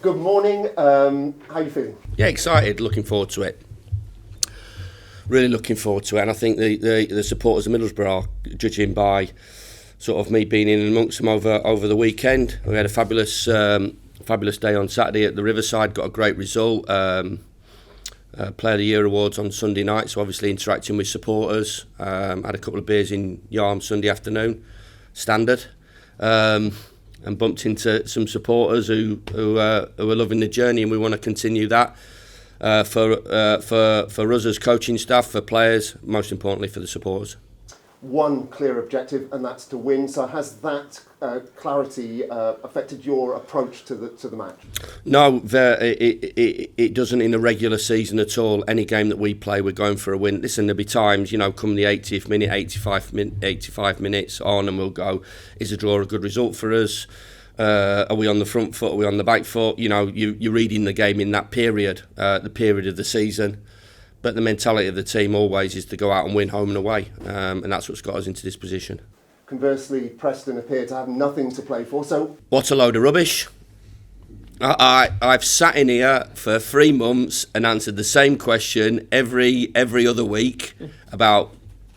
good morning. How are you feeling? Yeah, excited, looking forward to it. Really looking forward to it, and I think the supporters of Middlesbrough are, judging by sort of me being in amongst them over the weekend. We had a fabulous day on Saturday at the Riverside, got a great result. Player of the Year awards on Sunday night, so obviously interacting with supporters. Had a couple of beers in Yarm Sunday afternoon, standard. And bumped into some supporters who are loving the journey, and we want to continue that for us as coaching staff, for players, most importantly for the supporters. One clear objective, and that's to win. So has that clarity affected your approach to the match? No, it doesn't in a regular season at all. Any game that we play, we're going for a win. Listen, there'll be times, come the 80th minute, 85 minutes on, and we'll go, is a draw a good result for us? Are we on the front foot? Are we on the back foot? You're reading the game in that period, the period of the season. But the mentality of the team always is to go out and win home and away, and that's what's got us into this position. Conversely, Preston appear to have nothing to play for. So, what a load of rubbish! I've sat in here for 3 months and answered the same question every other week about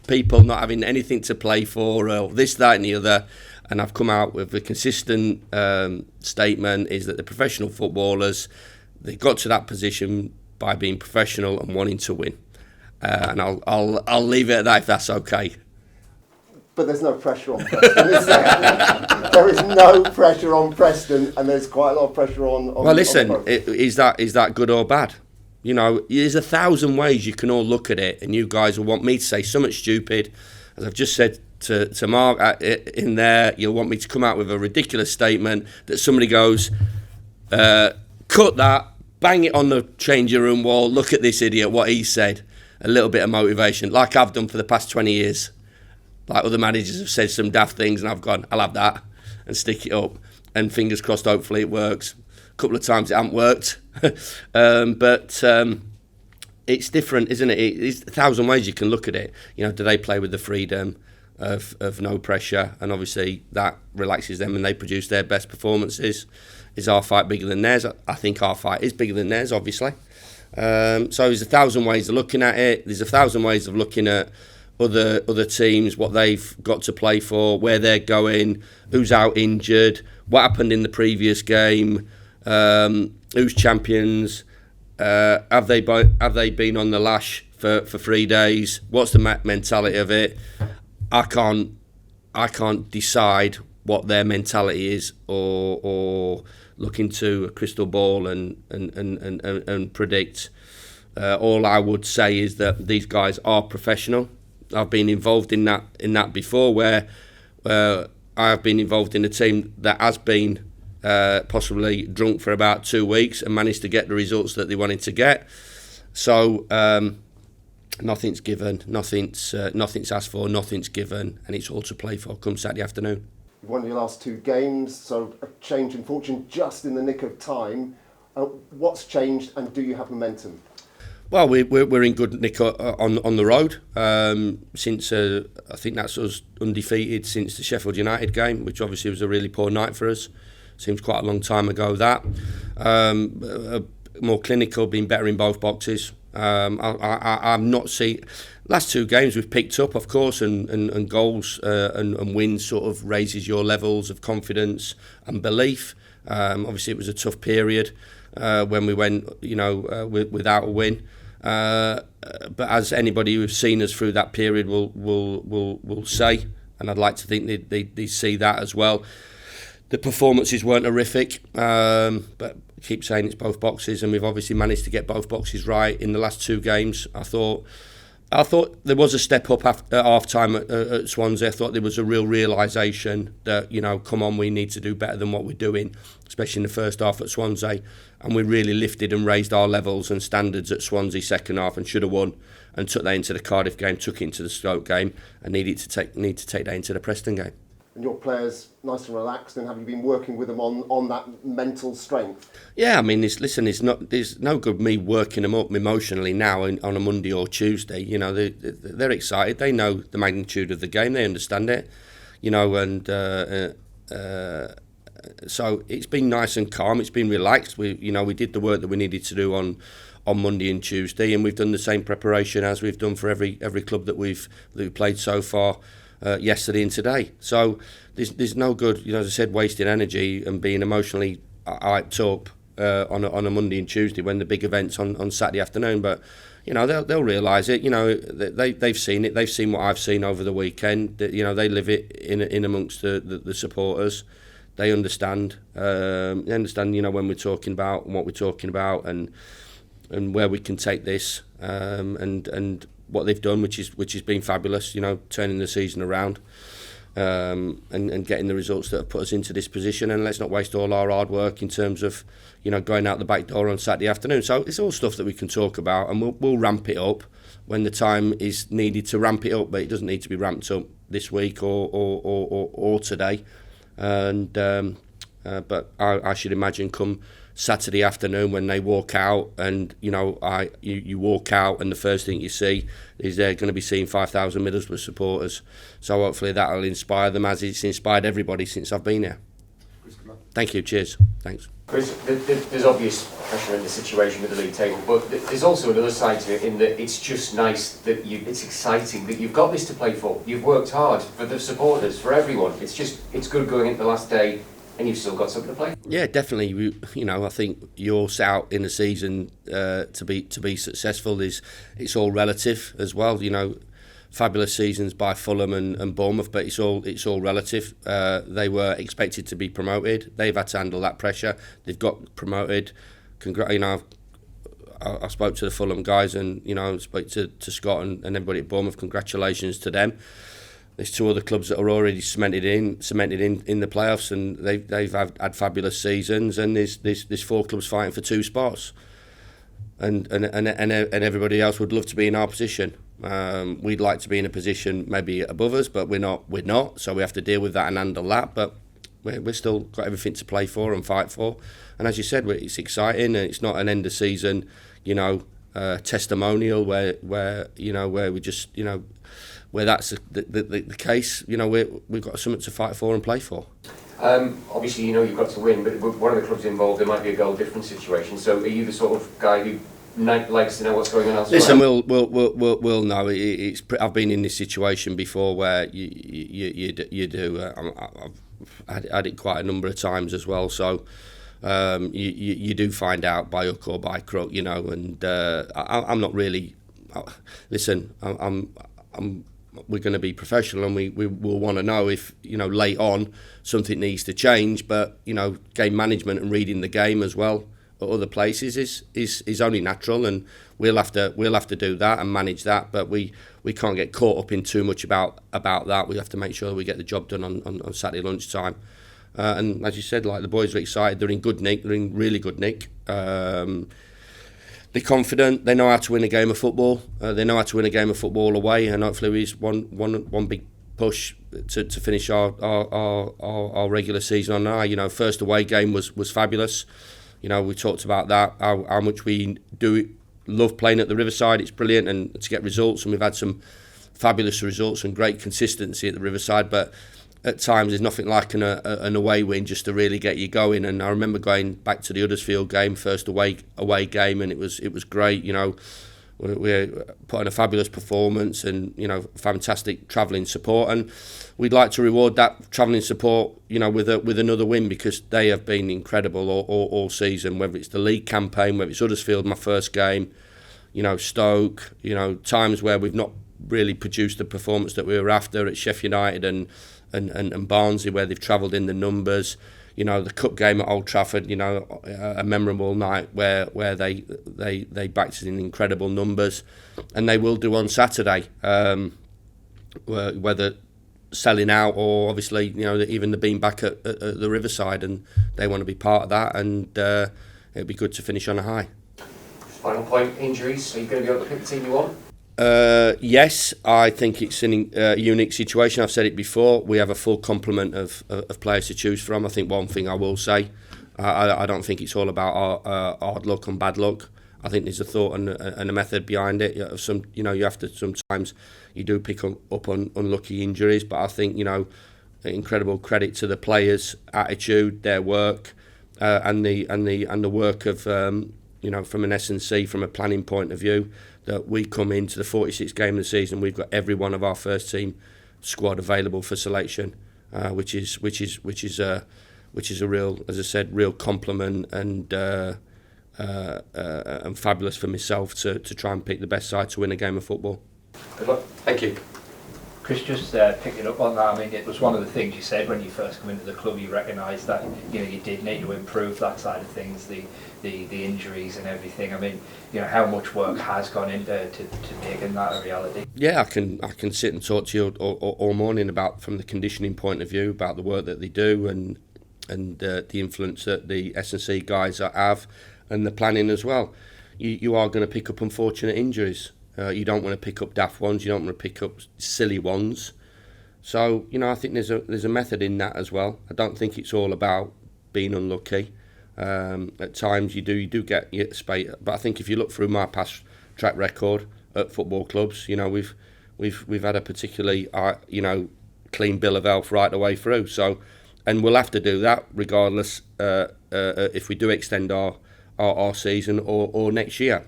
people not having anything to play for, or this, that, and the other. And I've come out with a consistent statement: is that the professional footballers, they got to that position by being professional and wanting to win, and I'll leave it at that if that's okay. But there's no pressure on Preston, is there? There is no pressure on Preston, and there's quite a lot of pressure on. Well, listen, is that good or bad? There's 1,000 ways you can all look at it, and you guys will want me to say something stupid, as I've just said to Mark in there. You'll want me to come out with a ridiculous statement that somebody goes, cut that. Bang it on the changing room wall, look at this idiot, what he said. A little bit of motivation, like I've done for the past 20 years. Like other managers have said some daft things and I've gone, I'll have that, and stick it up. And fingers crossed, hopefully it works. A couple of times it hasn't worked. But it's different, isn't it? It's 1,000 ways you can look at it. Do they play with the freedom of no pressure? And obviously that relaxes them and they produce their best performances. Is our fight bigger than theirs? I think our fight is bigger than theirs, obviously. So there's 1,000 ways of looking at it. There's 1,000 ways of looking at other teams, what they've got to play for, where they're going, who's out injured, what happened in the previous game, who's champions, have they been on the lash for 3 days? What's the mentality of it? I can't decide what their mentality is, or look into a crystal ball and predict. All I would say is that these guys are professional. I've been involved in that before, where I've been involved in a team that has been possibly drunk for about 2 weeks and managed to get the results that they wanted to get. So nothing's given, nothing's asked for, nothing's given, and it's all to play for come Saturday afternoon. You've won your last 2 games, so a change in fortune just in the nick of time. What's changed, and do you have momentum? Well, we're in good nick on the road. Since I think that's us undefeated since the Sheffield United game, which obviously was a really poor night for us. Seems quite a long time ago that. More clinical, been better in both boxes. I'm not seeing. Last 2 games we've picked up, of course, and goals and wins sort of raises your levels of confidence and belief. Obviously, it was a tough period when we went, without a win. But as anybody who's seen us through that period will say, and I'd like to think they see that as well. The performances weren't horrific, but I keep saying it's both boxes, and we've obviously managed to get both boxes right in the last 2 games. I thought there was a step up at half-time at Swansea. I thought there was a real realisation that, come on, we need to do better than what we're doing, especially in the first half at Swansea. And we really lifted and raised our levels and standards at Swansea second half and should have won, and took that into the Cardiff game, took it into the Stoke game, and need to take that into the Preston game. And your players nice and relaxed, and have you been working with them on that mental strength? Yeah, I mean, there's no good me working them up emotionally now on a Monday or Tuesday. They're excited. They know the magnitude of the game. They understand it. So it's been nice and calm. It's been relaxed. We did the work that we needed to do on Monday and Tuesday, and we've done the same preparation as we've done for every club that we've played so far, yesterday and today. So there's no good, as I said, wasting energy and being emotionally hyped up on a Monday and Tuesday when the big event's on Saturday afternoon. But they'll realise it. They've seen it. They've seen what I've seen over the weekend. They live it in amongst the supporters. They understand. They understand. When we're talking about and what we're talking about and where we can take this, and what they've done, which has been fabulous. Turning the season around, and getting the results that have put us into this position. And let's not waste all our hard work in terms of going out the back door on Saturday afternoon. So it's all stuff that we can talk about, and we'll ramp it up when the time is needed to ramp it up. But it doesn't need to be ramped up this week or today. And but I should imagine come Saturday afternoon when they walk out, and you walk out, and the first thing you see is they're going to be seeing 5,000 Middlesbrough supporters. So hopefully that'll inspire them, as it's inspired everybody since I've been here. Thank you. Cheers. Thanks. Chris, there's obvious pressure in the situation with the league table, but there's also another side to it in that it's just nice that it's exciting that you've got this to play for. You've worked hard for the supporters, for everyone. It's good going into the last day, and you've still got something to play. Yeah, definitely. I think you're out in the season to be successful. It's all relative as well. Fabulous seasons by Fulham and Bournemouth, but it's all relative. They were expected to be promoted. They've had to handle that pressure. They've got promoted. I spoke to the Fulham guys, and spoke to Scott and everybody at Bournemouth. Congratulations to them. There's two other clubs that are already cemented in the playoffs, and they've had fabulous seasons. And there's four clubs fighting for two spots, and everybody else would love to be in our position. We'd like to be in a position maybe above us, but we're not. So we have to deal with that and handle that. But we're still got everything to play for and fight for. And as you said, it's exciting, and it's not an end of season, testimonial where we just where that's the case. We've got something to fight for and play for. Obviously, you've got to win, but one of the clubs involved, there might be a goal difference situation. So are you the sort of guy who likes to know what's going on elsewhere? Listen, we'll know. I've been in this situation before where you do. I've had it quite a number of times as well. So you do find out by hook or by crook, And I'm not really. Listen, we're going to be professional, and we will want to know if late on something needs to change. But game management and reading the game as well at other places is only natural, and we'll have to do that and manage that. But we can't get caught up in too much about that. We have to make sure that we get the job done on Saturday lunchtime. And as you said, the boys are excited. They're in good nick. They're in really good nick. They're confident. They know how to win a game of football. They know how to win a game of football away, and hopefully it's one big push to finish our regular season on high. First away game was fabulous. We talked about that, how much we love playing at the Riverside. It's brilliant, and to get results, and we've had some fabulous results and great consistency at the Riverside. But at times there's nothing like an away win just to really get you going. And I remember going back to the Huddersfield game, first away game, and it was great. We put on a fabulous performance, and fantastic travelling support, and we'd like to reward that travelling support with another win, because they have been incredible all season, whether it's the league campaign, whether it's Huddersfield, my first game, Stoke, times where we've not really produced the performance that we were after at Sheffield United and Barnsley, where they've travelled in the numbers. The cup game at Old Trafford, a memorable night where they backed us in incredible numbers, and they will do on Saturday, whether selling out or obviously even the being back at the Riverside, and they want to be part of that, and it'd be good to finish on a high. Final point: injuries. Are you going to be able to pick the team you want? Yes, I think it's a unique situation. I've said it before. We have a full complement of players to choose from. I think one thing I will say, I don't think it's all about hard luck and bad luck. I think there's a thought and a method behind it. You have to sometimes you do pick up on unlucky injuries, but I think incredible credit to the players' attitude, their work, and the work of from an S&C, from a planning point of view, that we come into the 46th game of the season, we've got every one of our first team squad available for selection, which is a real, as I said, real compliment and fabulous for myself to try and pick the best side to win a game of football. Good luck. Thank you. Chris, just picking up on that, I mean, it was one of the things you said when you first come into the club. You recognised that you did need to improve that side of things, the injuries and everything. I mean, how much work has gone into to making that a reality? Yeah, I can sit and talk to you all morning about, from the conditioning point of view, about the work that they do and the influence that the S&C guys have, and the planning as well. You are going to pick up unfortunate injuries. You don't want to pick up daft ones. You don't want to pick up silly ones. So I think there's a method in that as well. I don't think it's all about being unlucky. At times you do get your spate, but I think if you look through my past track record at football clubs, we've had a particularly clean bill of health right the way through. So, and we'll have to do that regardless if we do extend our season or next year.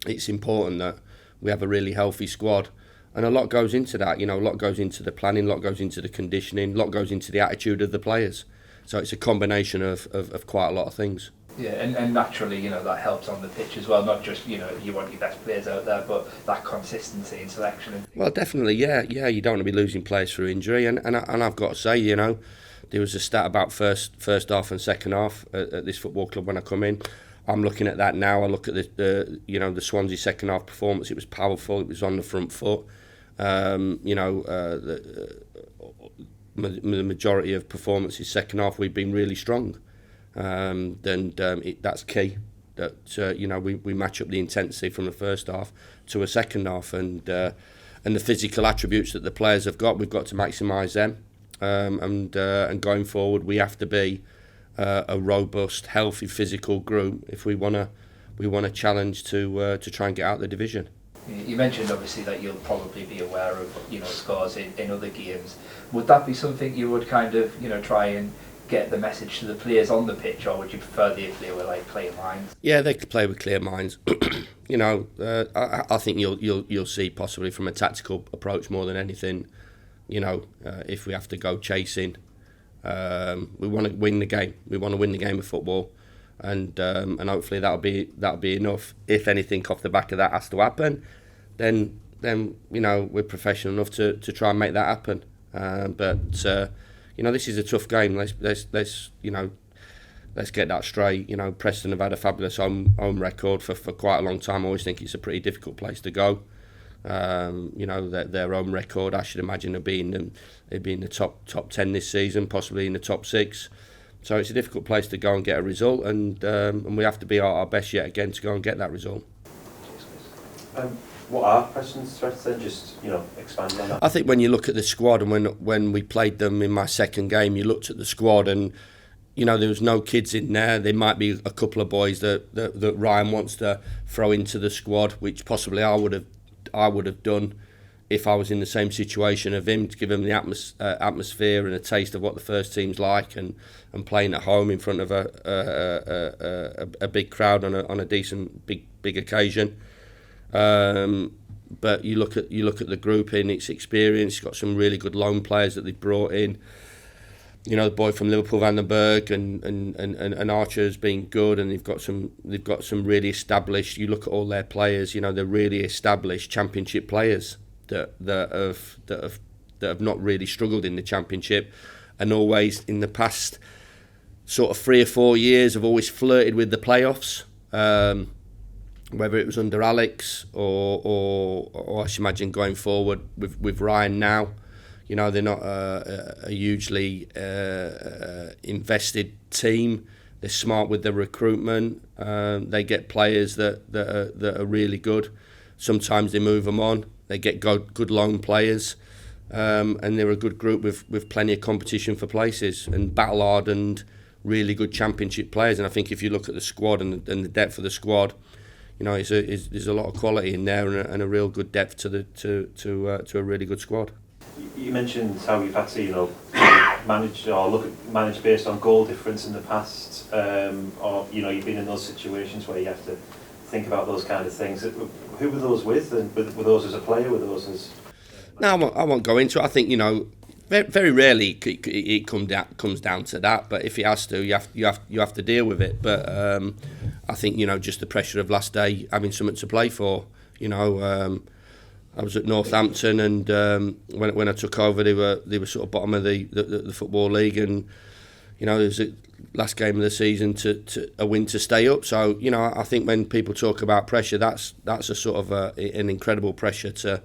It's important that we have a really healthy squad, and a lot goes into that. A lot goes into the planning, a lot goes into the conditioning, a lot goes into the attitude of the players. So it's a combination of quite a lot of things. Yeah, and naturally, that helps on the pitch as well. Not just you want your best players out there, but that consistency in selection. Well, definitely, yeah. You don't want to be losing players through injury, and I've got to say, there was a stat about first half and second half at this football club when I come in. I'm looking at that now. I look at the Swansea second half performance. It was powerful. It was on the front foot. The majority of performances second half, we've been really strong. That's key. That we match up the intensity from the first half to a second half, and the physical attributes that the players have got, we've got to maximise them. And going forward, we have to be a robust, healthy, physical group if we want to challenge to try and get out of the division. You mentioned obviously that you'll probably be aware of scores in other games. Would that be something you would kind of try and get the message to the players on the pitch, or would you prefer they play with clear minds? Yeah, they could play with clear minds. I think you'll see possibly from a tactical approach more than anything. If we have to go chasing. We want to win the game. We want to win the game of football, and hopefully that'll be enough. If anything off the back of that has to happen, then we're professional enough to try and make that happen. But this is a tough game. Let's get that straight. Preston have had a fabulous home record for quite a long time. I always think it's a pretty difficult place to go. Their own record, I should imagine, they'd be in the top 10 this season, possibly in the top 6. So it's a difficult place to go and get a result, and we have to be our best yet again to go and get that result. What are Preston's threats then? Just expand on that. I think when you look at the squad, and when we played them in my second game, you looked at the squad, and there was no kids in there. There might be a couple of boys that Ryan wants to throw into the squad, which possibly I would have done if I was in the same situation of him, to give him the atmosphere and a taste of what the first team's like, and playing at home in front of a big crowd on a decent big occasion. But you look at the group in its experience. It's got some really good loan players that they've brought in. The boy from Liverpool, Van den Berg, and Archer's been good, and they've got some really established. You look at all their players, they're really established Championship players that have not really struggled in the Championship, and always in the past sort of 3 or 4 years have always flirted with the playoffs. Whether it was under Alex or I should imagine going forward with Ryan now. They're not a hugely invested team. They're smart with their recruitment. They get players that are really good. Sometimes they move them on. They get good loan players, and they're a good group with plenty of competition for places and battle-hardened, really good Championship players. And I think if you look at the squad and the depth of the squad, there's a lot of quality in there and a real good depth to a really good squad. You mentioned how you've had to, manage based on goal difference in the past, or you've been in those situations where you have to think about those kind of things. Who were those with, and were those as a player? Were those as? No, I won't go into it. I think very, very rarely it comes down to that. But if it has to, you have to deal with it. But I think just the pressure of last day having something to play for. I was at Northampton, and when I took over, they were sort of bottom of the football league, and it was the last game of the season to a win to stay up. So I think when people talk about pressure, that's a sort of an incredible pressure to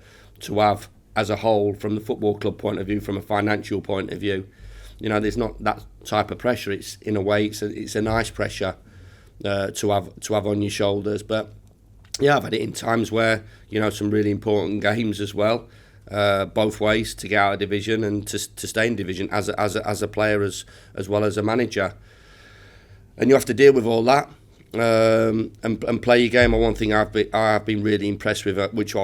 have as a whole, from the football club point of view, from a financial point of view. There's not that type of pressure. It's in a way it's a nice pressure to have on your shoulders, but. Yeah, I've had it in times where some really important games as well, both ways, to get out of division and to stay in division as a player as well as a manager, and you have to deal with all that and play your game. And one thing I've been really impressed with, which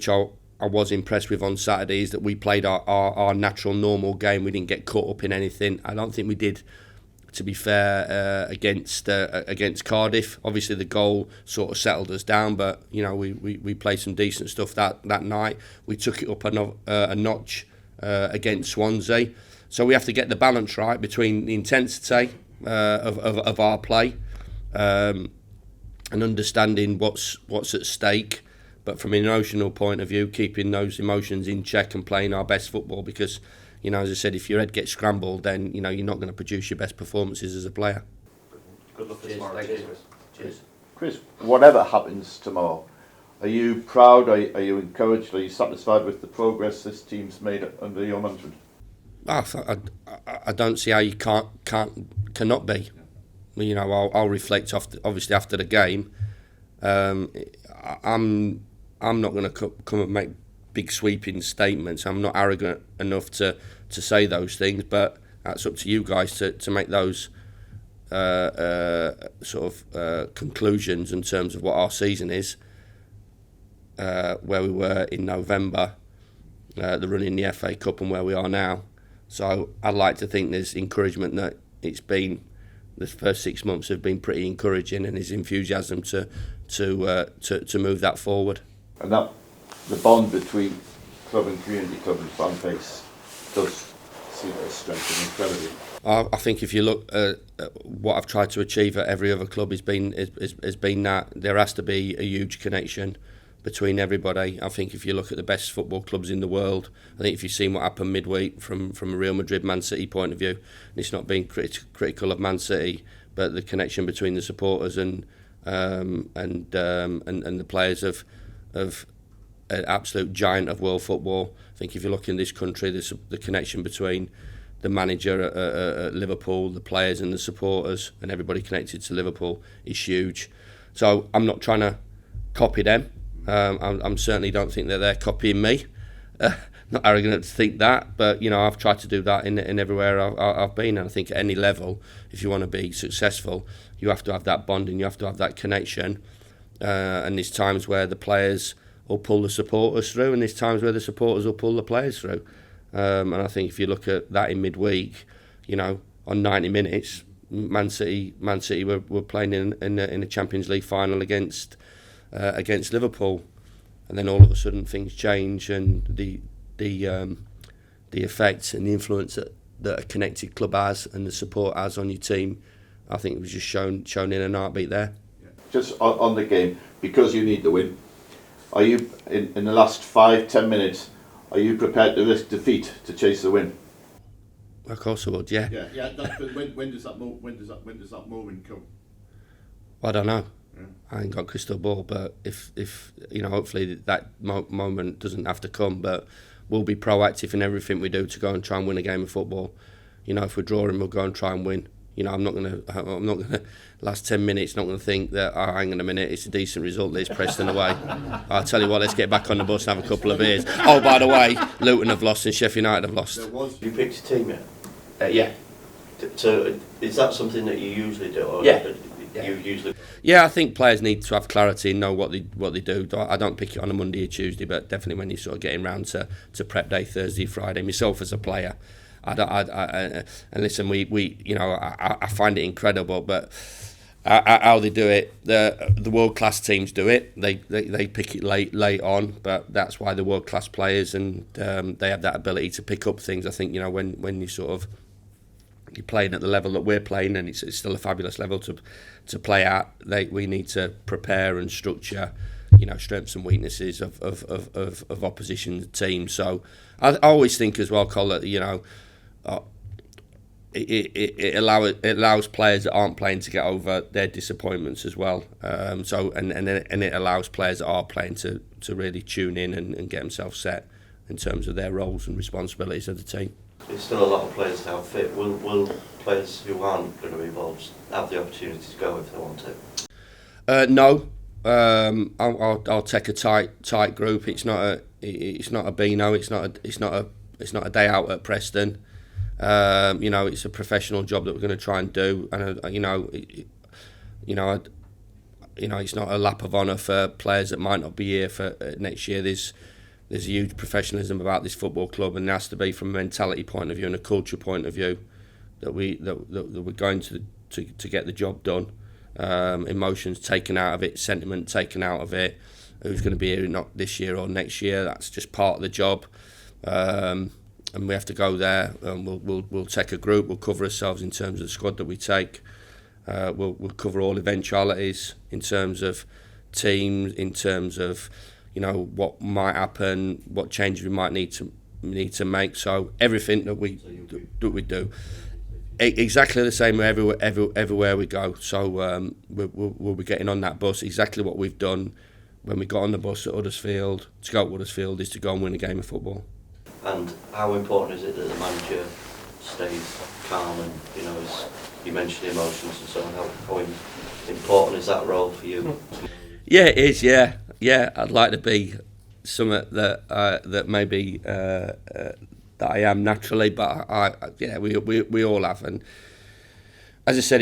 I was impressed with on Saturday, is that we played our natural normal game. We didn't get caught up in anything. I don't think we did. To be fair, against Cardiff, obviously the goal sort of settled us down, but we played some decent stuff that night. We took it up a notch against Swansea, so we have to get the balance right between the intensity of our play and understanding what's at stake, but from an emotional point of view, keeping those emotions in check and playing our best football, because. As I said, if your head gets scrambled, then you're not going to produce your best performances as a player. Good luck tomorrow. Cheers. Chris, whatever happens tomorrow, are you proud? Are you encouraged? Are you satisfied with the progress this team's made under your management? I don't see how you cannot be. I'll reflect obviously after the game. I'm not going to come and make big sweeping statements. I'm not arrogant enough to say those things, but that's up to you guys to make those conclusions in terms of what our season is, where we were in November, the run in the FA Cup, and where we are now. So I'd like to think there's encouragement that the first 6 months have been pretty encouraging, and his enthusiasm to move that forward. And that the bond between club and community, club and fan base does seem to strengthen incredibly. I think if you look at what I've tried to achieve at every other club has been that there has to be a huge connection between everybody. I think if you look at the best football clubs in the world, I think if you've seen what happened midweek from a Real Madrid Man City point of view, and it's not being critical of Man City, but the connection between the supporters and the players of an absolute giant of world football. I think if you look in this country, the connection between the manager at Liverpool, the players and the supporters, and everybody connected to Liverpool is huge. So I'm not trying to copy them. I certainly don't think that they're copying me. Not arrogant to think that, but I've tried to do that in everywhere I've been. And I think at any level, if you want to be successful, you have to have that bond and you have to have that connection. And there's times where the players will pull the supporters through, and there's times where the supporters will pull the players through. And I think if you look at that in midweek, on 90 minutes, Man City were playing in a Champions League final against Liverpool, and then all of a sudden things change, and the effects and the influence that a connected club has and the support has on your team, I think it was just shown in an heartbeat there. Just on the game, because you need the win, are you in the last 5-10 minutes? Are you prepared to risk defeat to chase the win? Of course I would, yeah. Yeah. But when does that moment come? I don't know. Yeah. I ain't got a crystal ball, but if hopefully that moment doesn't have to come. But we'll be proactive in everything we do to go and try and win a game of football. If we're drawing, we'll go and try and win. I'm not gonna last 10 minutes. Not gonna think that hang on a minute, it's a decent result. There's Preston away. I'll tell you what, let's get back on the bus and have a couple of beers. Oh, by the way, Luton have lost and Sheffield United have lost. You picked a team yet? Yeah. So is that something that you usually do? Or Yeah. You usually. Yeah, I think players need to have clarity and know what they do. I don't pick it on a Monday or Tuesday, but definitely when you're sort of getting round to prep day, Thursday, Friday. Myself as a player, And listen, we you know, I find it incredible, but how they do it, the world class teams do it. They pick it late on, but that's why they're world class players, and they have that ability to pick up things. I think, you know, when you sort of you're playing at the level that we're playing, and it's still a fabulous level to play at. We need to prepare and structure, you know, strengths and weaknesses of opposition teams. So I always think as well, Cole, that, you know, it allows players that aren't playing to get over their disappointments as well. So it allows players that are playing to really tune in and get themselves set in terms of their roles and responsibilities of the team. There's still a lot of players to have fit. Will players who aren't going to be involved have the opportunity to go if they want to? No. I'll take a tight group. It's not a Beano. It's not a day out at Preston. You know, it's a professional job that we're going to try and do, and it's not a lap of honour for players that might not be here for next year. There's a huge professionalism about this football club, and there has to be, from a mentality point of view and a culture point of view, that we're going to get the job done. Emotions taken out of it, sentiment taken out of it. Who's going to be here not this year or next year? That's just part of the job, and we have to go there. We'll take a group. We'll cover ourselves in terms of the squad that we take. We'll cover all eventualities in terms of teams, in terms of, you know, what might happen, what changes we might need to make. So everything that we do. Exactly the same everywhere we go. So we'll be getting on that bus. Exactly what we've done when we got on the bus at Huddersfield. To go to Huddersfield is to go and win a game of football. And how important is it that the manager stays calm and, you know, as you mentioned, emotions and so on, how important is that role for you? Yeah, it is, yeah. I'd like to be something that maybe that I am naturally, but we all have, and as I said,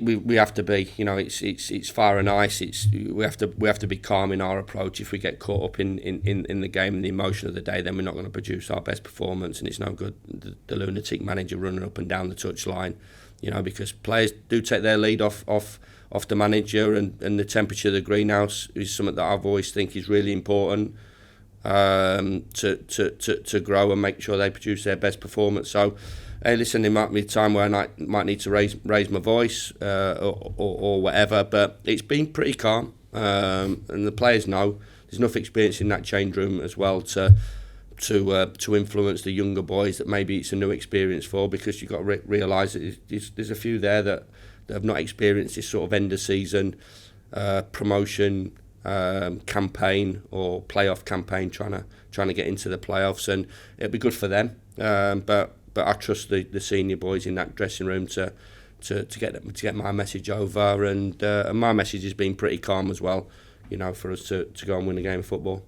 we have to be, you know, it's fire and ice. We have to be calm in our approach. If we get caught up in the game and the emotion of the day, then we're not going to produce our best performance, and it's no good the lunatic manager running up and down the touchline, you know, because players do take their lead off the manager, and the temperature of the greenhouse is something that I've always think is really important to grow and make sure they produce their best performance. So, hey, listen, there might be a time where I might need to raise my voice or whatever, but it's been pretty calm, and the players know there's enough experience in that change room as well to influence the younger boys that maybe it's a new experience for, because you've got to realise that there's a few there that have not experienced this sort of end of season promotion campaign or playoff campaign, trying to get into the playoffs, and it'll be good for them. But I trust the senior boys in that dressing room to get my message over, and my message has been pretty calm as well, you know, for us to go and win a game of football.